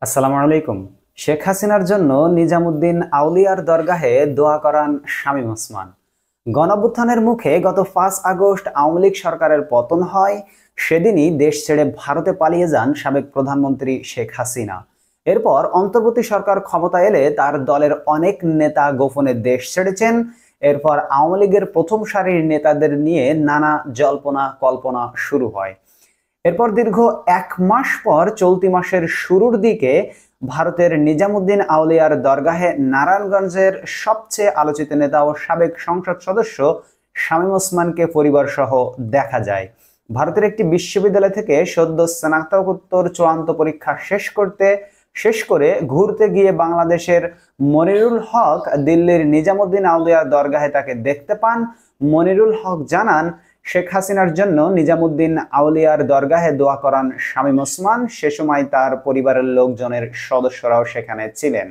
আসসালামু আলাইকুম। শেখ হাসিনার জন্য নিজামুদ্দিন আউলিয়ার দরগাহে দোয়া করান শামীম ওসমান। গণঅভ্যুত্থানের মুখে গত 5 আগস্ট আওয়ামী লীগ সরকারের পতন হয়। সেদিনই দেশ ছেড়ে ভারতে পালিয়ে যান সাবেক প্রধানমন্ত্রী শেখ হাসিনা। এরপর অন্তর্বর্তী সরকার ক্ষমতা এলে তার দলের অনেক নেতা গোপনে দেশ ছেড়েছেন। এরপর আওয়ামী লীগের প্রথম সারির নেতাদের নিয়ে নানা জল্পনা কল্পনা শুরু হয়। এরপর দীর্ঘ 1 মাস পর চলতি মাসের শুরুর দিকে ভারতের নিজামুদ্দিন আউলিয়ার দরগাহে নারায়ণগঞ্জের সবচেয়ে আলোচিত নেতা ও সাবেক সংসদ সদস্য শামীম ওসমানকে পরিবার সহ দেখা যায়। ভারতের একটি বিশ্ববিদ্যালয় থেকে সদ্য স্নাতকোত্তর চূড়ান্ত পরীক্ষা শেষ করে ঘুরতে গিয়ে বাংলাদেশের মনিরুল হক দিল্লির নিজামুদ্দিন আউলিয়ার দরগাহে তাকে দেখতে পান। মনিরুল হক জানান, শেখ হাসিনার জন্য নিজামুদ্দিন আউলিয়ার দরগাহে দোয়া করান শামীম ওসমান। সে সময় তার পরিবারের লোকজনের সদস্যরাও সেখানে ছিলেন।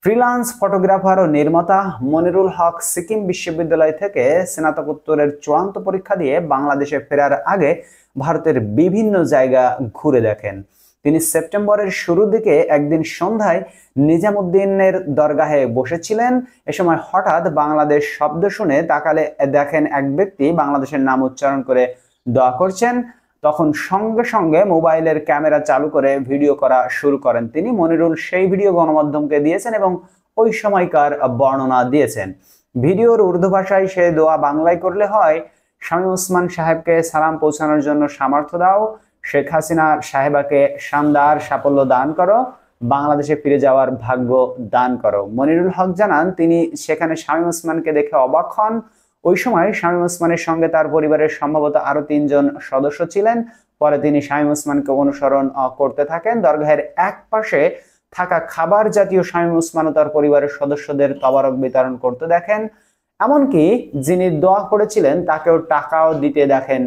ফ্রিল্যান্স ফটোগ্রাফার ও নির্মাতা মনিরুল হক সিকিম বিশ্ববিদ্যালয় থেকে স্নাতকোত্তরের চূড়ান্ত পরীক্ষা দিয়ে বাংলাদেশে ফেরার আগে ভারতের বিভিন্ন জায়গা ঘুরে দেখেন। তিনি সেপ্টেম্বরের শুরুর দিকে একদিন সন্ধ্যায় নিজামুদ্দিনের দরগাহে বসেছিলেন। এ সময় হঠাৎ বাংলাদেশ শব্দ শুনে তাকালে দেখেন এক ব্যক্তি বাংলাদেশের নাম উচ্চারণ করে দোয়া করছেন। তখন সঙ্গে সঙ্গে মোবাইলের ক্যামেরা চালু করে ভিডিও করা শুরু করেন তিনি। মনিরুল সেই ভিডিও গণমাধ্যমকে দিয়েছেন এবং ওই সময়কার বর্ণনা দিয়েছেন। ভিডিওর উর্দু ভাষায় সে দোয়া বাংলায় করলে হয়, শামীম ওসমান সাহেবকে সালাম পৌঁছানোর জন্য সামর্থ্য দাও, শেখ হাসিনা সাহেবাকে শানদার সাফল্য দান করো, বাংলাদেশে ফিরে যাওয়ার ভাগ্য দান করো। মনিরুল হক জানান, তিনি সেখানে শামীম ওসমানকে দেখে অবাক হন। ওই সময় শামীম ওসমানের সঙ্গে তার পরিবারের সম্ভবত আরো 3 জন সদস্য ছিলেন। পরে তিনি শামীম ওসমানকে অনুসরণ করতে থাকেন। দরগাহের এক পাশে থাকা খাবার জাতীয় শামীম ওসমানও তার পরিবারের সদস্যদের তবারক বিতরণ করতে দেখেন। এমনকি যিনি দোয়া করেছিলেন তাকেও টাকাও দিতে দেখেন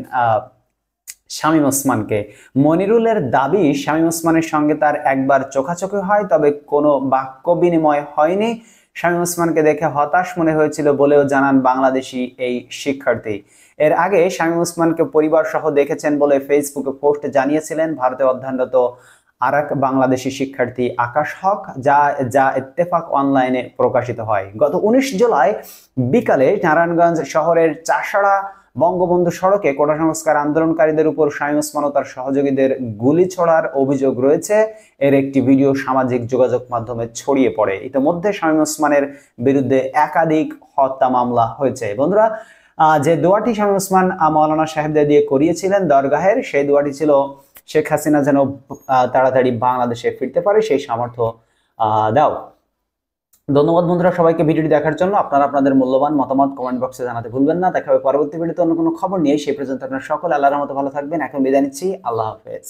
শামীম ওসমানকে। মনিরুলের দাবি, শামীম ওসমানের সঙ্গে তার একবার চোখাচোখি হয়, তবে কোনো বাক্য বিনিময় হয়নি। শামীম ওসমানকে দেখে হতাশ মনে হয়েছিল বলেও জানান বাংলাদেশি এই শিক্ষার্থী। এর আগে শামীম ওসমানকে পরিবার সহ দেখেছেন বলে ফেসবুকে পোস্ট জানিয়েছিলেন ভারতে অধ্যয়নরত আরেক বাংলাদেশি শিক্ষার্থী আকাশ হক, যা ইত্তেফাক অনলাইনে প্রকাশিত হয়। গত 19 জুলাই বিকালে নারায়ণগঞ্জ শহরের চাষাড়া বঙ্গবন্ধু সড়কে কোটা সংস্কার আন্দোলনকারীদের উপর শামীম ওসমান ও তার সহযোগীদের গুলি ছোড়ার অভিযোগ রয়েছে। এর একটি ভিডিও সামাজিক যোগাযোগ মাধ্যমে ছড়িয়ে পড়ে। ইতিমধ্যে শামীম ওসমানের বিরুদ্ধে একাধিক হত্যা মামলা হয়েছে। বন্ধুরা, যে দোয়াটি শামীম ওসমান মাওলানা সাহেবদের দিয়ে করিয়েছিলেন দরগাহের, সেই দোয়াটি ছিল, শেখ হাসিনা যেন তাড়াতাড়ি বাংলাদেশে ফিরতে পারে সেই সামর্থ্য দাও। ধন্যবাদ বন্ধুরা সবাইকে ভিডিওটি দেখার জন্য। আপনারা আপনাদের মূল্যবান মতামত কমেন্ট বক্সে জানাতে ভুলবেন না। দেখা হবে পরবর্তী ভিডিওতে অন্য কোনো খবর নিয়ে। সেই পর্যন্ত আপনারা সকলে আল্লাহর রহমতে ভালো থাকবেন। এখন বিদায় নিচ্ছি। আল্লাহ হাফেজ।